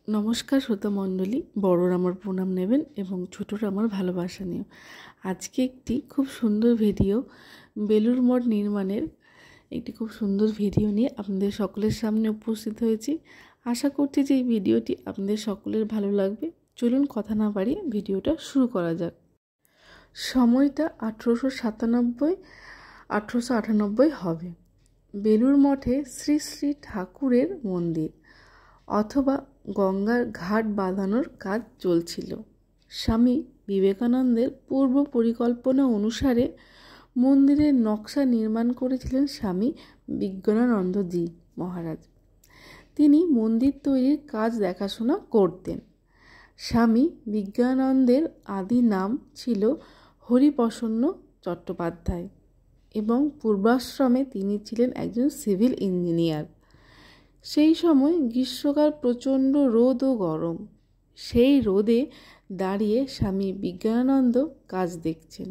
নমস্কার শ্রোতা মণ্ডলী, বড়রা আমার প্রণাম নেবেন এবং ছোটরা আমার ভালোবাসা নিও। আজকে একটি খুব সুন্দর ভিডিও, বেলুড় মঠ নির্মাণের একটি খুব সুন্দর ভিডিও নিয়ে আপনাদের সকলের সামনে উপস্থিত হয়েছি। আশা করছি যে এই ভিডিওটি আপনাদের সকলের ভালো লাগবে। চলুন কথা না বাড়িয়ে ভিডিওটা শুরু করা যাক। সময়টা 1897-1898 হবে। বেলুড় মঠে শ্রী শ্রী ঠাকুরের মন্দির অথবা গঙ্গার ঘাট বাঁধানোর কাজ চলছিল। স্বামী বিবেকানন্দের পূর্ব পরিকল্পনা অনুসারে মন্দিরের নকশা নির্মাণ করেছিলেন স্বামী বিজ্ঞানানন্দজি মহারাজ। তিনি মন্দির তৈরির কাজ দেখাশোনা করতেন। স্বামী বিজ্ঞানানন্দের আদি নাম ছিল হরিপ্রসন্ন চট্টোপাধ্যায় এবং পূর্বাশ্রমে তিনি ছিলেন একজন সিভিল ইঞ্জিনিয়ার। সেই সময় গ্রীষ্মকাল, প্রচণ্ড রোদ ও গরম। সেই রোদে দাঁড়িয়ে স্বামী বিজ্ঞানানন্দ কাজ দেখছেন।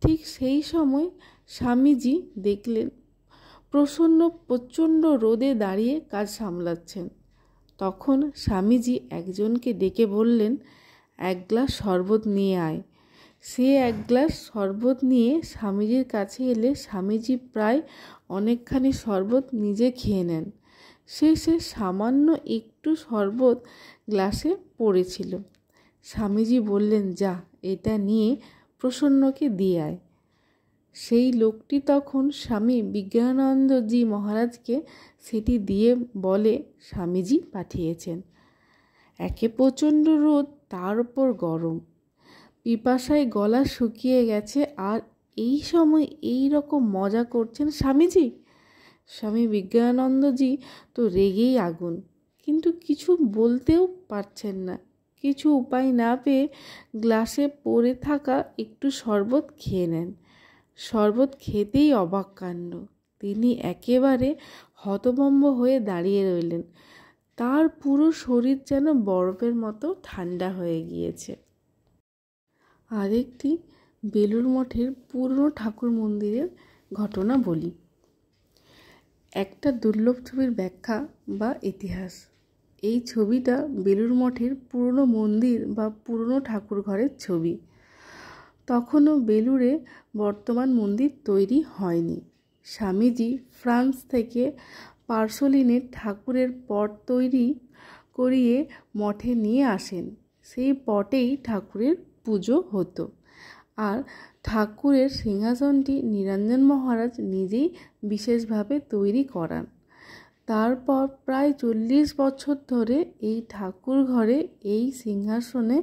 ঠিক সেই সময় স্বামীজি দেখলেন প্রচণ্ড রোদে দাঁড়িয়ে কাজ সামলাচ্ছেন। তখন স্বামীজি একজনকে ডেকে বললেন, এক গ্লাস শরবত নিয়ে আয়। সে এক গ্লাস শরবত নিয়ে স্বামীজির কাছে এলে স্বামীজি প্রায় অনেকখানি শরবত নিজে খেয়ে নেন। শেষে সামান্য একটু শরবত গ্লাসে পড়েছিল। স্বামীজি বললেন, যা, এটা নিয়ে প্রসন্নকে দিয়ে আয়। সেই লোকটি তখন স্বামী বিজ্ঞানানন্দজি মহারাজকে সেটি দিয়ে বলে, স্বামীজি পাঠিয়েছেন। একে প্রচণ্ড রোদ, তার উপর গরম, পিপাসায় গলা শুকিয়ে গেছে, আর এই সময় এই রকম মজা করছেন স্বামীজি। স্বামী বিজ্ঞানানন্দজি তো রেগেই আগুন, কিন্তু কিছু বলতেও পারছেন না। কিছু উপায় না পেয়ে গ্লাসে পড়ে থাকা একটু শরবত খেয়ে নেন। শরবত খেতেই অবাক কাণ্ড, তিনি একেবারে হতভম্ব হয়ে দাঁড়িয়ে রইলেন। তার পুরো শরীর যেন বরফের মতো ঠান্ডা হয়ে গিয়েছে। আরেকটি বেলুড় মঠের পুরনো ঠাকুর মন্দিরের ঘটনা বলি। একটা দুর্লভ ছবির ব্যাখ্যা বা ইতিহাস। এই ছবিটা বেলুড় মঠের পুরনো মন্দির বা পুরনো ঠাকুর ঘরের ছবি। তখনও বেলুড়ে বর্তমান মন্দির তৈরি হয়নি। স্বামীজি ফ্রান্স থেকে পার্সোলিনের ঠাকুরের পট তৈরি করিয়ে মঠে নিয়ে আসেন। সেই পটেই ঠাকুরের পুজো হতো, আর ঠাকুরের সিংহাসনটি নিরঞ্জন মহারাজ নিজেই বিশেষভাবে তৈরি করান। তারপর প্রায় 40 বছর ধরে এই ঠাকুর ঘরে, এই সিংহাসনে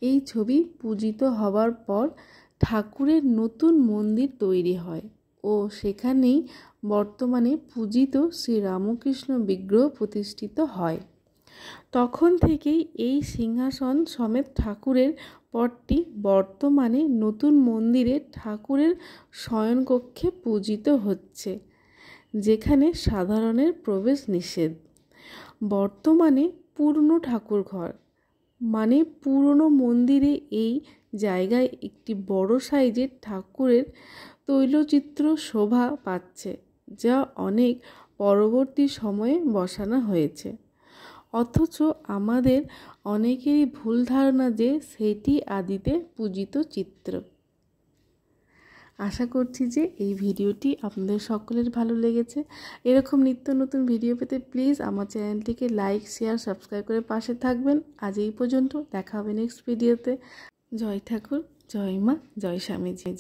এই ছবি পূজিত হবার পর ঠাকুরের নতুন মন্দির তৈরি হয় ও সেখানেই বর্তমানে পূজিত শ্রীরামকৃষ্ণ বিগ্রহ প্রতিষ্ঠিত হয়। তখন থেকেই এই সিংহাসন সমেত ঠাকুরের পটটি বর্তমানে নতুন মন্দিরে ঠাকুরের শয়নকক্ষে পূজিত হচ্ছে, যেখানে সাধারণের প্রবেশ নিষেধ। বর্তমানে পুরনো ঠাকুর ঘর মানে পুরনো মন্দিরে এই জায়গায় একটি বড় সাইজের ঠাকুরের তৈলচিত্র শোভা পাচ্ছে, যা অনেক পরবর্তী সময়ে বসানো হয়েছে। অথচ আমাদের অনেকেরই ভুল ধারণা যে সেটি আদিতে পূজিত চিত্র। আশা করছি যে এই ভিডিওটি আপনাদের সকলের ভালো লেগেছে। এরকম নিত্য নতুন ভিডিও পেতে প্লিজ আমার চ্যানেলটিকে লাইক, শেয়ার, সাবস্ক্রাইব করে পাশে থাকবেন। আজ এই পর্যন্ত, দেখা হবে নেক্সট ভিডিওতে। জয় ঠাকুর, জয় মা, জয় স্বামীজি।